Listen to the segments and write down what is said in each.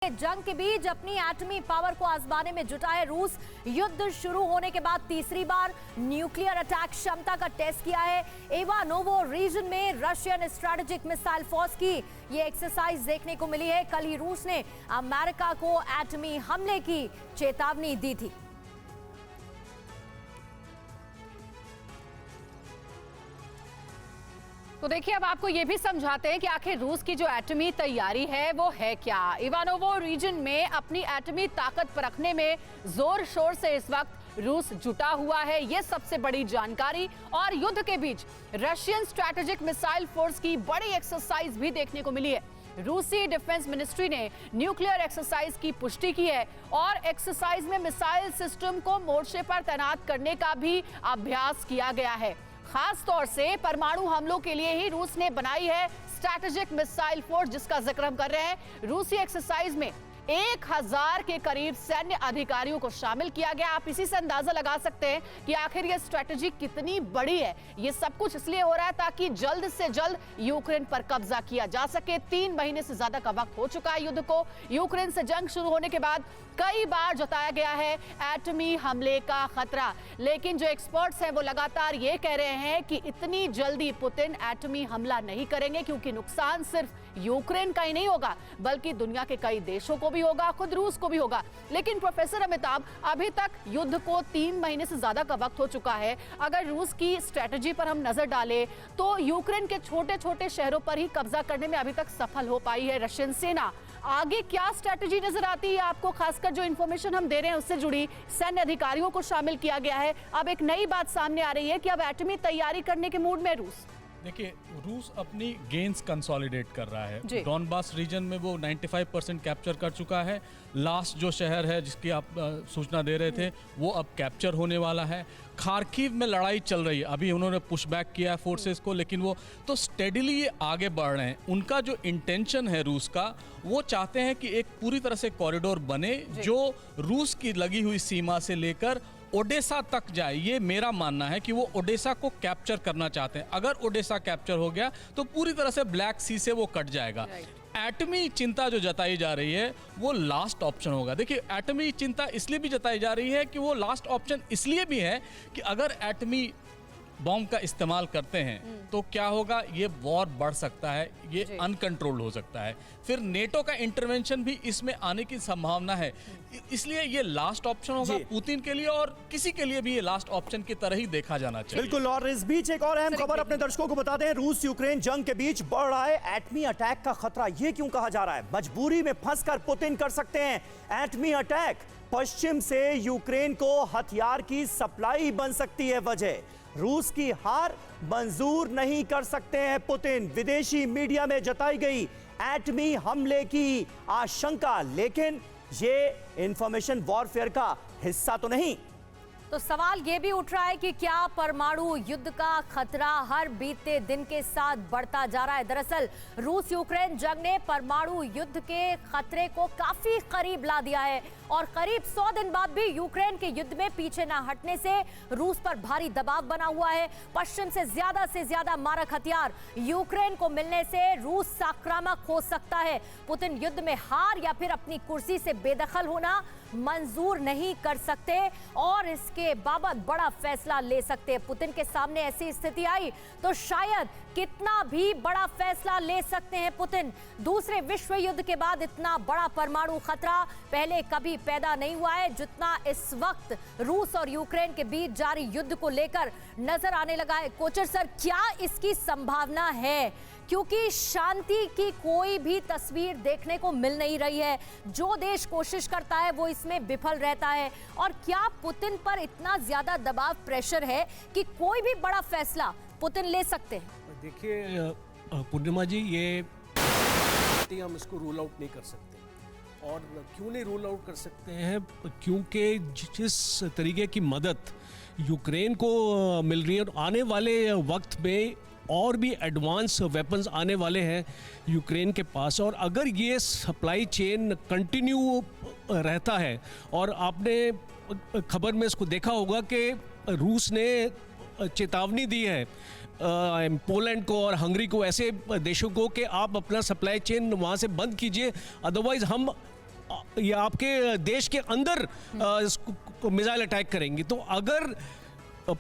जंग के बीच अपनी एटमी पावर को आजमाने में जुटा है रूस। युद्ध शुरू होने के बाद तीसरी बार न्यूक्लियर अटैक क्षमता का टेस्ट किया है। इवानोवो रीजन में रशियन स्ट्रेटेजिक मिसाइल फोर्स की ये एक्सरसाइज देखने को मिली है। कल ही रूस ने अमेरिका को एटमी हमले की चेतावनी दी थी। तो देखिए, अब आपको ये भी समझाते हैं कि आखिर रूस की जो एटमी तैयारी है वो है क्या। इवानोवो रीजन में अपनी एटमी ताकत परखने में जोर शोर से इस वक्त रूस जुटा हुआ है, ये सबसे बड़ी जानकारी। और युद्ध के बीच रशियन स्ट्रैटेजिक मिसाइल फोर्स की बड़ी एक्सरसाइज भी देखने को मिली है। रूसी डिफेंस मिनिस्ट्री ने न्यूक्लियर एक्सरसाइज की पुष्टि की है और एक्सरसाइज में मिसाइल सिस्टम को मोर्चे पर तैनात करने का भी अभ्यास किया गया है। खास तौर से परमाणु हमलों के लिए ही रूस ने बनाई है स्ट्रैटेजिक मिसाइल फोर्स, जिसका जिक्र हम कर रहे हैं। रूसी एक्सरसाइज में 1000 के करीब सैन्य अधिकारियों को शामिल किया गया। आप इसी से अंदाजा लगा सकते हैं कि आखिर ये स्ट्रैटेजी कितनी बड़ी है। ये सब कुछ इसलिए हो रहा है ताकि जल्द से जल्द यूक्रेन पर कब्जा किया जा सके। 3 महीने से ज्यादा का वक्त हो चुका है युद्ध को। यूक्रेन से जंग शुरू होने के बाद कई बार जताया गया है एटमी हमले का खतरा, लेकिन जो एक्सपर्ट्स हैं वो लगातार ये कह रहे हैं कि इतनी जल्दी पुतिन एटमी हमला नहीं करेंगे, क्योंकि नुकसान सिर्फ यूक्रेन का ही नहीं होगा बल्कि दुनिया के कई देशों को भी होगा, खुद रूस को भी होगा। लेकिन प्रोफेसर अमिताभ, अभी तक युद्ध को 3 महीने से ज्यादा का वक्त हो चुका है। अगर रूस की स्ट्रेटजी पर हम नजर डालें तो यूक्रेन के छोटे छोटे शहरों पर ही कब्जा करने में अभी तक सफल हो पाई है रशियन सेना। आगे क्या स्ट्रेटजी नजर आती है आपको? खासकर जो इंफॉर्मेशन हम दे रहे हैं उससे जुड़ी सैन्य अधिकारियों को शामिल किया गया है। अब एक नई बात सामने आ रही है कि अब एटमी तैयारी करने के मूड में रूस। देखिए, रूस अपनी गेन्स कंसोलिडेट कर रहा है। डॉनबास रीजन में वो 95% कैप्चर कर चुका है। लास्ट जो शहर है जिसकी आप सूचना दे रहे थे वो अब कैप्चर होने वाला है। खार्किव में लड़ाई चल रही है, अभी उन्होंने पुश बैक किया है फोर्सेस को, लेकिन वो तो स्टेडीली ये आगे बढ़ रहे हैं। उनका जो इंटेंशन है रूस का, वो चाहते हैं कि एक पूरी तरह से कॉरिडोर बने जो रूस की लगी हुई सीमा से लेकर ओडेसा तक जाए। ये मेरा मानना है कि वो ओडेसा को कैप्चर करना चाहते हैं। अगर ओडेसा कैप्चर हो गया तो पूरी तरह से ब्लैक सी से वो कट जाएगा। एटमी चिंता जो जताई जा रही है वो लास्ट ऑप्शन होगा। देखिए, एटमी चिंता इसलिए भी जताई जा रही है कि वो लास्ट ऑप्शन इसलिए भी है कि अगर एटमी बॉम्ब का इस्तेमाल करते हैं तो क्या होगा, ये वॉर बढ़ सकता है, ये अनकंट्रोल्ड हो सकता है। फिर नेटो का इंटरवेंशन भी इसमें आने की संभावना है। इसलिए ये लास्ट ऑप्शन होगा पुतिन के लिए, और किसी के लिए भी ये लास्ट ऑप्शन की तरह ही देखा जाना चाहिए। बिल्कुल। और इस बीच एक और अहम खबर अपने दर्शकों को बता दें। रूस यूक्रेन जंग के बीच बढ़ रहा है एटमी अटैक का खतरा। ये क्यों कहा जा रहा है? मजबूरी में फंसकर पुतिन कर सकते हैं एटमी अटैक। पश्चिम से यूक्रेन को हथियार की सप्लाई बन सकती है वजह। रूस की हार मंजूर नहीं कर सकते हैं पुतिन। विदेशी मीडिया में जताई गई एटमी हमले की आशंका, लेकिन ये इंफॉर्मेशन वॉरफेयर का हिस्सा तो नहीं। तो सवाल यह भी उठ रहा है कि क्या परमाणु युद्ध का खतरा हर बीतते दिन के साथ बढ़ता जा रहा है? दरअसल रूस यूक्रेन जंग ने परमाणु युद्ध के खतरे को काफी करीब ला दिया है और करीब 100 दिन बाद भी यूक्रेन के युद्ध में पीछे न हटने से रूस पर भारी दबाव बना हुआ है। पश्चिम से ज्यादा मारक हथियार यूक्रेन को मिलने से रूस आक्रामक हो सकता है। पुतिन युद्ध में हार या फिर अपनी कुर्सी से बेदखल होना मंजूर नहीं कर सकते और इसके बाबत बड़ा फैसला ले सकते हैं। पुतिन के सामने ऐसी स्थिति आई तो शायद कितना भी बड़ा फैसला ले सकते हैं पुतिन। दूसरे विश्व युद्ध के बाद इतना बड़ा परमाणु खतरा पहले कभी पैदा नहीं हुआ है जितना इस वक्त रूस और यूक्रेन के बीच जारी युद्ध को लेकर नजर आने लगा है। कोचर सर, क्या इसकी संभावना है? क्योंकि शांति की कोई भी तस्वीर देखने को मिल नहीं रही है। जो देश कोशिश करता है वो इसमें विफल रहता है। और क्या पुतिन पर इतना ज्यादा दबाव, प्रेशर है कि कोई भी बड़ा फैसला पुतिन ले सकते हैं? देखिए पूर्णिमा जी, ये हम इसको रूल आउट नहीं कर सकते। और क्यों नहीं रूल आउट कर सकते हैं? क्योंकि जिस तरीके की मदद यूक्रेन को मिल रही है, और आने वाले वक्त में और भी एडवांस वेपन्स आने वाले हैं यूक्रेन के पास। और अगर ये सप्लाई चेन कंटिन्यू रहता है, और आपने खबर में इसको देखा होगा कि रूस ने चेतावनी दी है पोलैंड को और हंगरी को, ऐसे देशों को, कि आप अपना सप्लाई चेन वहाँ से बंद कीजिए, अदरवाइज हम ये आपके देश के अंदर मिसाइल अटैक करेंगे। तो अगर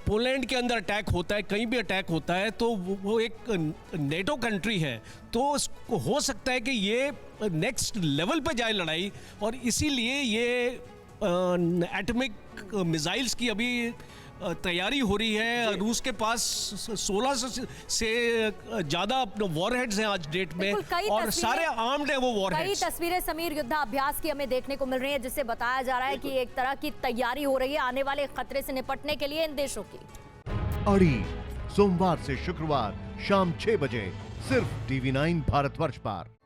पोलैंड के अंदर अटैक होता है, कहीं भी अटैक होता है, तो वो एक नेटो कंट्री है, तो हो सकता है कि ये नेक्स्ट लेवल पे जाए लड़ाई। और इसीलिए ये एटॉमिक मिसाइल्स की अभी तैयारी हो रही है। रूस के पास 16 से ज्यादा वॉरहेड्स हैं आज डेट में, और सारे आर्म्ड हैं वो वॉरहेड्स। कई तस्वीरें समीर युद्धाभ्यास की हमें देखने को मिल रही है, जिससे बताया जा रहा है कि एक तरह की तैयारी हो रही है आने वाले खतरे से निपटने के लिए इन देशों की। अड़ी सोमवार से शुक्रवार शाम 6 बजे सिर्फ TV9 भारतवर्ष पर।